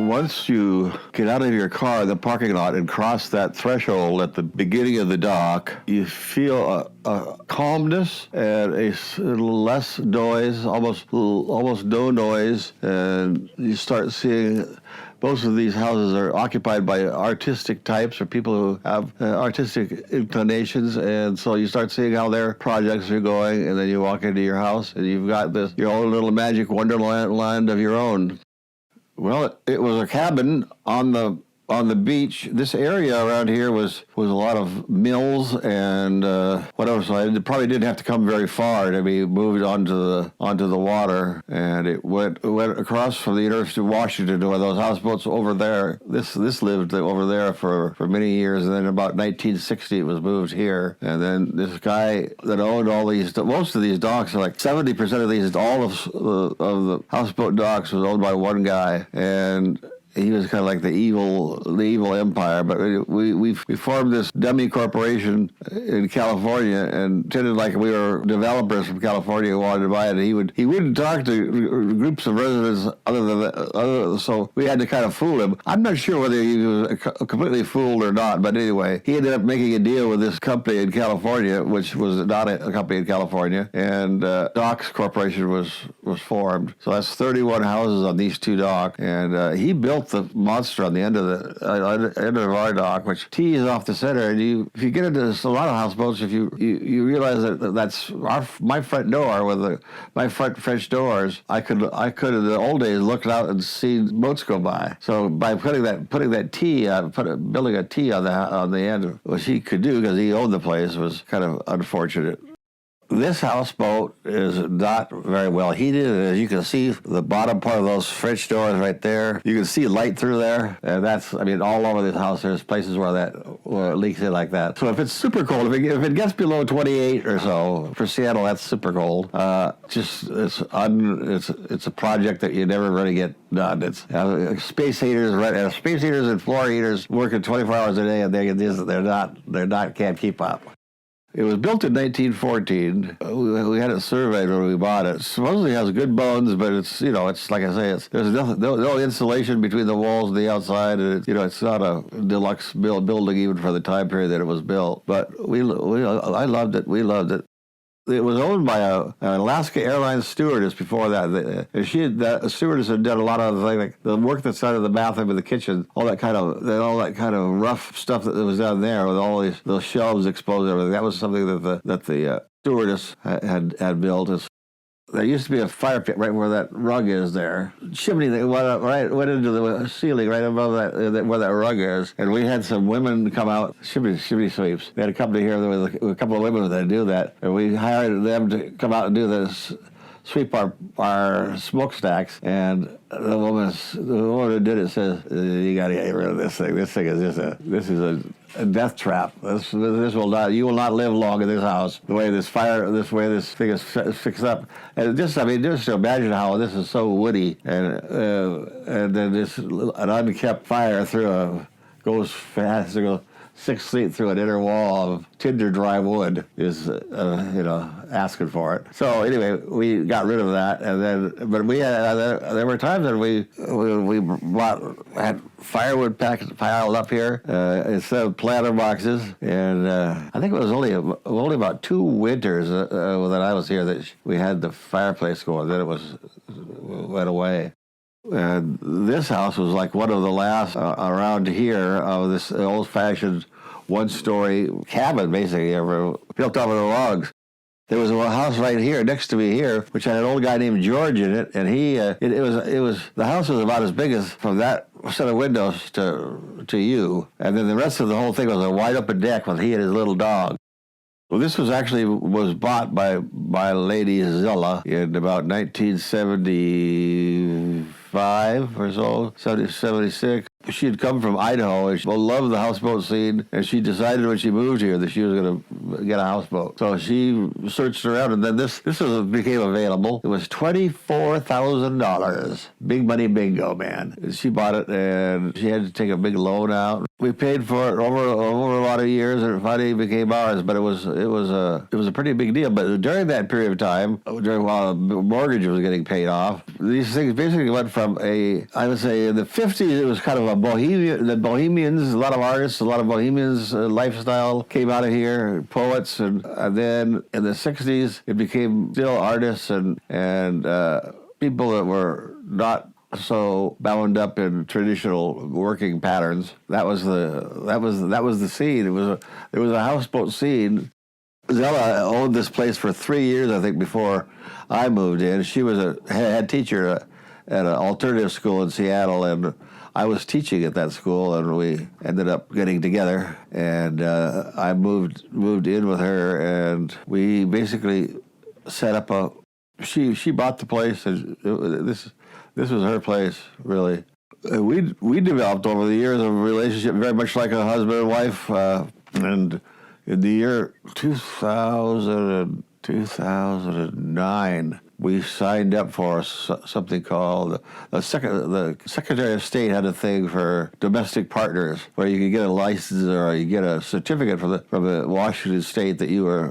once you get out of your car in the parking lot and cross that threshold at the beginning of the dock, you feel a calmness and less noise, almost no noise, and you start seeing most of these houses are occupied by artistic types or people who have artistic inclinations, and so you start seeing how their projects are going, and then you walk into your house and you've got your own little magic wonderland of your own. Well, it was a cabin on the beach. This area around here was a lot of mills and whatever. So it probably didn't have to come very far to be moved onto the water. And it went across from the University of Washington to where those houseboats over there. This lived over there for many years, and then about 1960 it was moved here. And then this guy that owned most of these docks, like 70% of these, all of the houseboat docks was owned by one guy, and he was kind of like the evil empire. But we formed this dummy corporation in California and pretended like we were developers from California who wanted to buy it. And he wouldn't talk to groups of residents other than that, so we had to kind of fool him. I'm not sure whether he was completely fooled or not, but anyway, he ended up making a deal with this company in California, which was not a company in California, and Docks Corporation was formed. So that's 31 houses on these two docks, and he built the monster on the end of our dock, which tees off the center. And if you get into a lot of houseboats, if you realize that that's my front door with my front French doors, I could in the old days look out and see boats go by. So by putting that tee, building a tee on the end, which he could do because he owned the place, was kind of unfortunate. This houseboat is not very well heated. As you can see, the bottom part of those French doors right there, you can see light through there. And all over this house, there's places where it leaks in like that. So if it's super cold, if it gets below 28 or so, for Seattle, that's super cold. It's a project that you never really get done. It's space heaters and floor heaters working 24 hours a day, and they can't keep up. It was built in 1914. We had it surveyed when we bought it. Supposedly has good bones, but it's like I say, there's no insulation between the walls and the outside, and it's not a deluxe building even for the time period that it was built. But I loved it. We loved it. It was owned by an Alaska Airlines stewardess before that. The stewardess had done a lot of like the work that's done in the bathroom and the kitchen, all that kind of rough stuff that was down there with all those shelves exposed and everything. That was something that the stewardess had built. There used to be a fire pit right where that rug is there. Chimney that went into the ceiling right above that where that rug is. And we had some women come out, chimney sweeps. They had a company here, there was a couple of women that do that. And we hired them to come out and do this, sweep our smokestacks. And the woman who did it says, "You got to get rid of this thing. This thing is a death trap. This will not. You will not live long in this house. The way this thing is fixed up, and just to imagine how this is so woody, and then an unkept fire goes fast to go 6 feet through an inner wall of tinder dry wood is, asking for it. So anyway, we got rid of that, but we had there were times that we had firewood piled up here instead of planter boxes, and I think it was only about 2 winters that I was here that we had the fireplace going. Then went away. And this house was like one of the last around here of this old-fashioned one-story cabin, basically, built out of the logs. There was a house right here next to me here, which had an old guy named George in it, and the house was about as big as from that set of windows to you, and then the rest of the whole thing was a wide-open deck with he and his little dog. Well, this was bought by Lady Zilla in about 1975 or so, 76. She had come from Idaho and she loved the houseboat scene, and she decided when she moved here that she was going to get a houseboat. So she searched around, and then this became available. It was $24,000. Big money bingo, man. She bought it, and she had to take a big loan out. We paid for it over a lot of years, and it finally became ours. But it was a pretty big deal. But during that period of time, while the mortgage was getting paid off, these things basically went from I would say in the 50s, it was kind of the Bohemians, a lot of artists, a lot of Bohemians lifestyle came out of here, poets, and then in the 60s, it became still artists and people that were not so bound up in traditional working patterns. That was the scene. It was a houseboat scene. Zella owned this place for 3 years, I think, before I moved in. She was a head teacher at an alternative school in Seattle, and I was teaching at that school, and we ended up getting together. And I moved in with her, and we basically set up She bought the place, and this was her place, really. We developed over the years a relationship very much like a husband and wife, and in the year 2009, we signed up for something called the Secretary of State had a thing for domestic partners, where you could get a license or you get a certificate from the Washington State that you were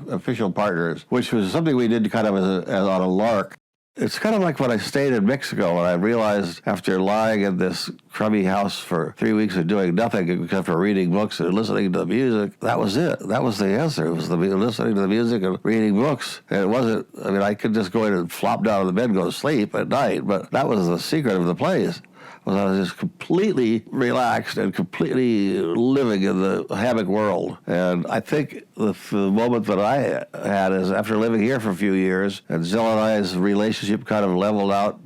official partners, which was something we did kind of as on a lark. It's kind of like when I stayed in Mexico, and I realized after lying in this crummy house for 3 weeks and doing nothing except for reading books and listening to the music, that was it. That was the answer. It was listening to the music and reading books. And it wasn't, I mean, I could just go in and flop down on the bed and go to sleep at night, but that was the secret of the place. I was just completely relaxed and completely living in the hammock world. And I think the moment that I had is after living here for a few years, and Zella and I's relationship kind of leveled out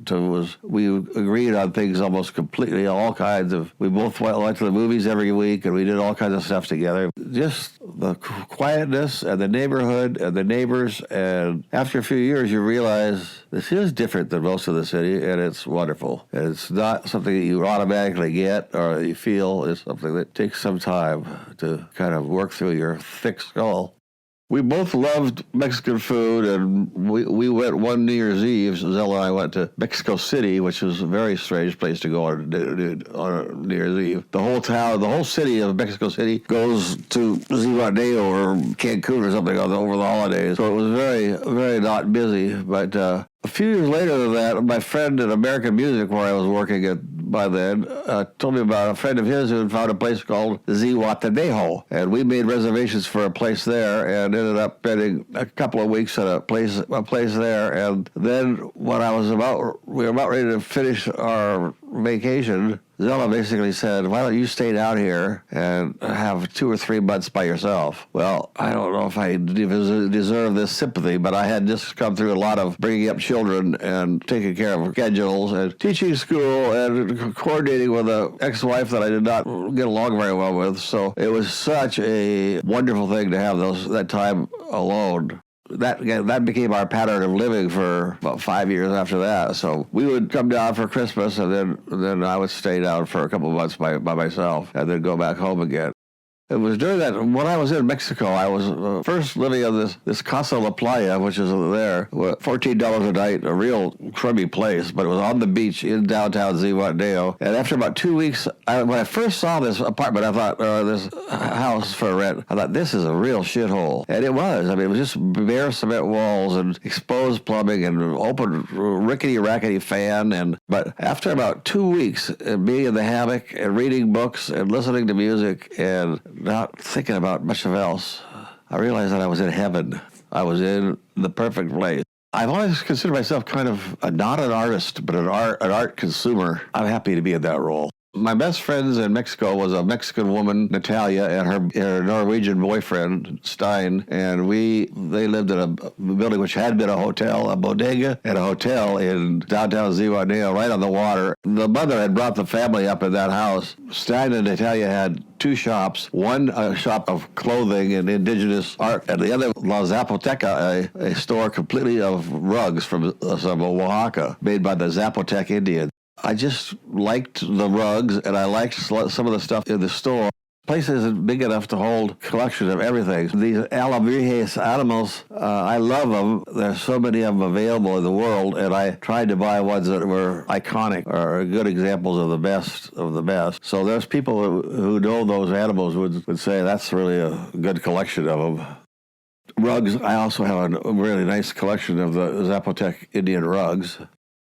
we agreed on things almost completely, all kinds of, we both went to the movies every week, and we did all kinds of stuff together. Just the quietness and the neighborhood and the neighbors, and after a few years you realize this is different than most of the city, and it's wonderful. And it's not something that you automatically get or you feel. Is something that takes some time to kind of work through your thick skull. We both loved Mexican food, and we went one New Year's Eve. Zella and I went to Mexico City, which was a very strange place to go on New Year's Eve. The whole city of Mexico City goes to Zihuatanejo or Cancun or something over the holidays. So it was very, very not busy. But a few years later than that, my friend at American Music, where I was working at by then, told me about a friend of his who had found a place called Zihuatanejo. And we made reservations for a place there and ended up spending a couple of weeks at a place there. And then when we were about ready to finish our vacation, Zella basically said, why don't you stay down here and have 2 or 3 months by yourself? Well, I don't know if I deserve this sympathy, but I had just come through a lot of bringing up children and taking care of schedules and teaching school and coordinating with an ex-wife that I did not get along very well with. So it was such a wonderful thing to have that time alone. That became our pattern of living for about 5 years after that. So we would come down for Christmas, and then I would stay down for a couple of months by myself, and then go back home again. It was during that, when I was in Mexico, I was first living on this Casa La Playa, which is there, $14 a night, a real crummy place, but it was on the beach in downtown Zihuatanejo. And after about 2 weeks, when I first saw this apartment, I thought, this house for rent, I thought, this is a real shithole. And it was. I mean, it was just bare cement walls and exposed plumbing and open rickety-rackety fan. But after about 2 weeks, being in the hammock and reading books and listening to music and not thinking about much else, I realized that I was in heaven. I was in the perfect place. I've always considered myself kind of not an artist, but an art consumer. I'm happy to be in that role. My best friends in Mexico was a Mexican woman, Natalia, and her Norwegian boyfriend, Stein, and they lived in a building which had been a hotel, a bodega, and a hotel in downtown Zihuatanejo, right on the water. The mother had brought the family up in that house. Stein and Natalia had 2 shops, one a shop of clothing and indigenous art, and the other La Zapoteca, a store completely of rugs from Oaxaca, made by the Zapotec Indians. I just liked the rugs, and I liked some of the stuff in the store. The place isn't big enough to hold a collection of everything. These Alabrijes animals, I love them. There's so many of them available in the world, and I tried to buy ones that were iconic or good examples of the best of the best. So there's people who know those animals would say that's really a good collection of them. Rugs, I also have a really nice collection of the Zapotec Indian rugs.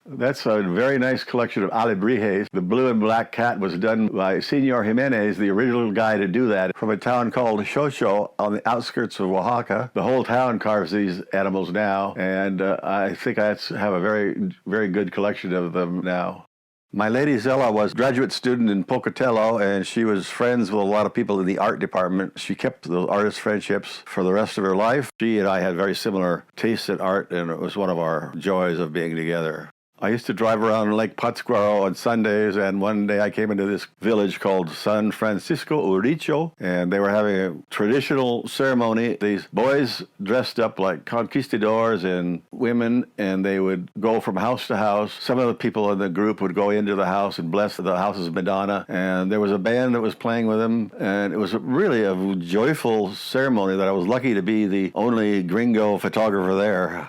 That's a very nice collection of alebrijes. The blue and black cat was done by Senor Jimenez, the original guy to do that, from a town called Xoxo on the outskirts of Oaxaca. The whole town carves these animals now, and I think I have a very, very good collection of them now. My lady Zella was a graduate student in Pocatello, and she was friends with a lot of people in the art department. She kept those artist friendships for the rest of her life. She and I had very similar tastes in art, and it was one of our joys of being together. I used to drive around Lake Pátzcuaro on Sundays, and one day I came into this village called San Francisco Uricho, and they were having a traditional ceremony. These boys dressed up like conquistadors and women, and they would go from house to house. Some of the people in the group would go into the house and bless the house's Madonna, and there was a band that was playing with them, and it was really a joyful ceremony that I was lucky to be the only gringo photographer there.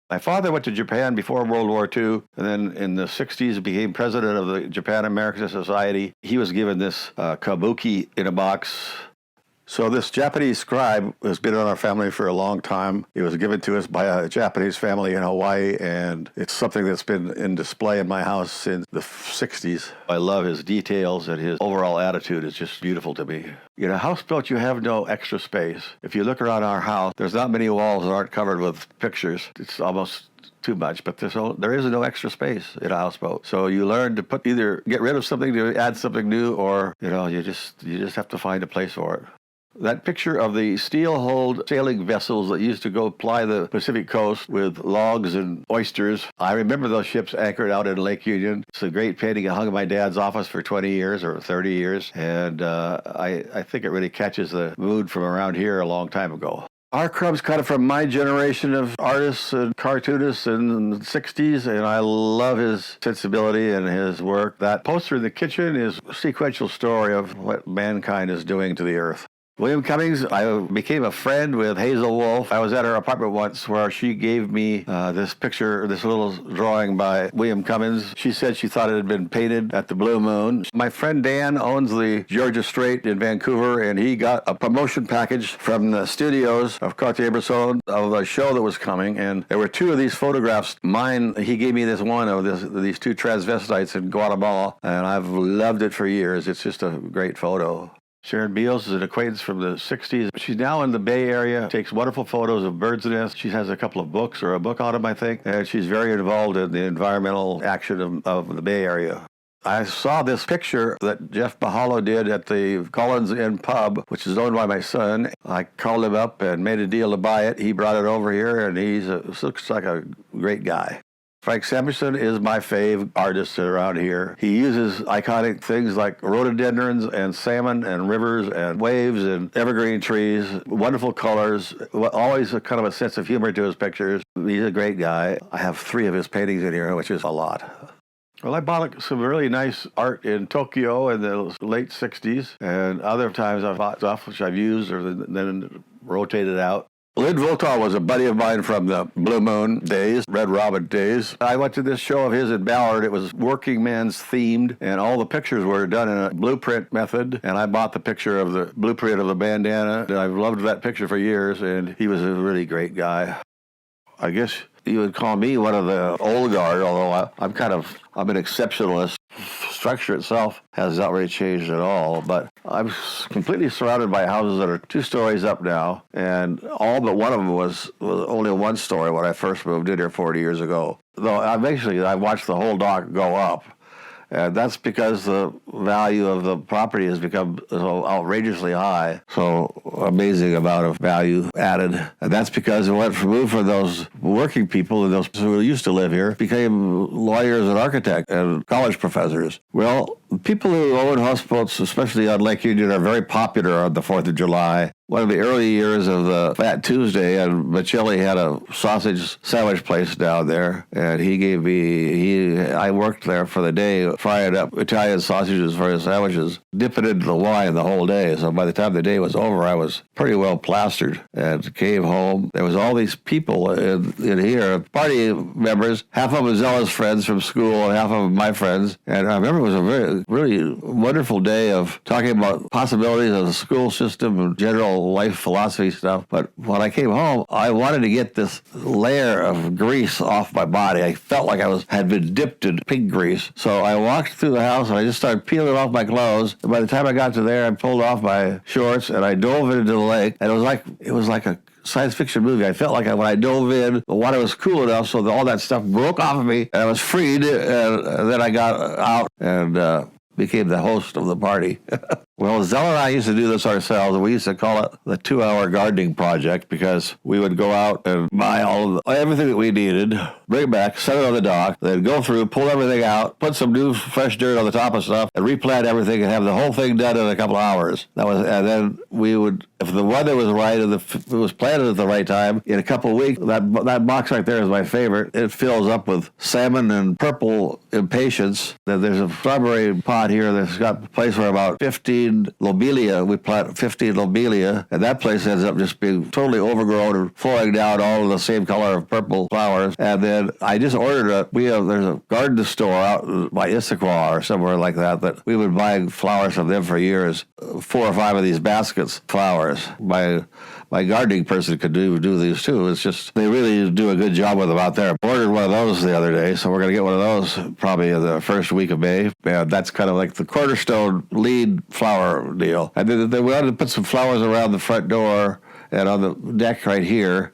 My father went to Japan before World War II, and then in the 60s became president of the Japan-American Society. He was given this kabuki in a box. So this Japanese scribe has been in our family for a long time. It was given to us by a Japanese family in Hawaii, and it's something that's been in display in my house since the 60s. I love his details, and his overall attitude is just beautiful to me. In a houseboat, you have no extra space. If you look around our house, there's not many walls that aren't covered with pictures. It's almost too much, but there is no extra space in a houseboat. So you learn to either get rid of something to add something new, or you just have to find a place for it. That picture of the steel-hulled sailing vessels that used to go ply the Pacific coast with logs and oysters. I remember those ships anchored out in Lake Union. It's a great painting. I hung in my dad's office for 20 years or 30 years, and I think it really catches the mood from around here a long time ago. R. Crumb's kind of from my generation of artists and cartoonists in the 60s, and I love his sensibility and his work. That poster in the kitchen is a sequential story of what mankind is doing to the earth. William Cummings, I became a friend with Hazel Wolf. I was at her apartment once where she gave me this picture, this little drawing by William Cummings. She said she thought it had been painted at the Blue Moon. My friend Dan owns the Georgia Strait in Vancouver, and he got a promotion package from the studios of Cartier-Bresson of a show that was coming, and there were two of these photographs. Mine, he gave me this one of these two transvestites in Guatemala, and I've loved it for years. It's just a great photo. Sharon Beals is an acquaintance from the 60s. She's now in the Bay Area, takes wonderful photos of birds' nests. She has a couple of books, or a book on them, I think, and she's very involved in the environmental action of the Bay Area. I saw this picture that Jeff Bahalo did at the Collins Inn pub, which is owned by my son. I called him up and made a deal to buy it. He brought it over here, and looks like a great guy. Frank Samuelson is my fave artist around here. He uses iconic things like rhododendrons and salmon and rivers and waves and evergreen trees, wonderful colors, always a kind of a sense of humor to his pictures. He's a great guy. I have 3 of his paintings in here, which is a lot. Well, I bought some really nice art in Tokyo in the late 60s, and other times I've bought stuff which I've used or then rotated out. Lynn Voltaw was a buddy of mine from the Blue Moon days, Red Robin days. I went to this show of his in Ballard. It was working men's themed, and all the pictures were done in a blueprint method, and I bought the picture of the blueprint of the bandana, and I've loved that picture for years, and he was a really great guy. I guess you would call me one of the old guard, although I'm an exceptionalist. Structure itself has not really changed at all, but I'm completely surrounded by houses that are 2 stories up now, and all but one of them was only 1 story when I first moved in here 40 years ago. Though I watched the whole dock go up. And that's because the value of the property has become so outrageously high, so amazing amount of value added. And that's because it moved from those working people and those who used to live here, became lawyers and architects and college professors. Well, people who own houseboats, especially on Lake Union, are very popular on the 4th of July. one of the early years of the Fat Tuesday, and Michelli had a sausage sandwich place down there, and he gave me, I worked there for the day, frying up Italian sausages for his sandwiches, dipping into the wine the whole day. So by the time the day was over, I was pretty well plastered and came home. There was all these people in here, party members, half of them Zella's friends from school and half of them my friends. And I remember it was a really wonderful day of talking about possibilities of the school system and general life philosophy stuff. But when I came home, I wanted to get this layer of grease off my body. I felt like I had been dipped in pig grease. So I walked through the house and I just started peeling off my clothes. And by the time I got to there, I pulled off my shorts and I dove into the lake. And it was like a science fiction movie. I felt like when I dove in, the water was cool enough so that all that stuff broke off of me and I was freed. And then I got out and became the host of the party. Well, Zella and I used to do this ourselves, and we used to call it the 2-hour gardening project because we would go out and buy everything that we needed, bring it back, set it on the dock, then go through, pull everything out, put some new fresh dirt on the top of stuff, and replant everything and have the whole thing done in a couple of hours. And then we would, if the weather was right and it was planted at the right time, in a couple of weeks, that box right there is my favorite. It fills up with salmon and purple impatiens. Then there's a strawberry pot here that's got a place where about 15 lobelia, we plant 15 lobelia, and that place ends up just being totally overgrown and flowing down all of the same color of purple flowers. And then I just ordered there's a garden store out by Issaquah or somewhere like that we would buy flowers from them for years, 4 or 5 of these baskets flowers. My gardening person could do these too. It's just, they really do a good job with them out there. I ordered one of those the other day, so we're going to get one of those probably in the first week of May. And that's kind of like the cornerstone lead flower deal. And then we wanted to put some flowers around the front door and on the deck right here.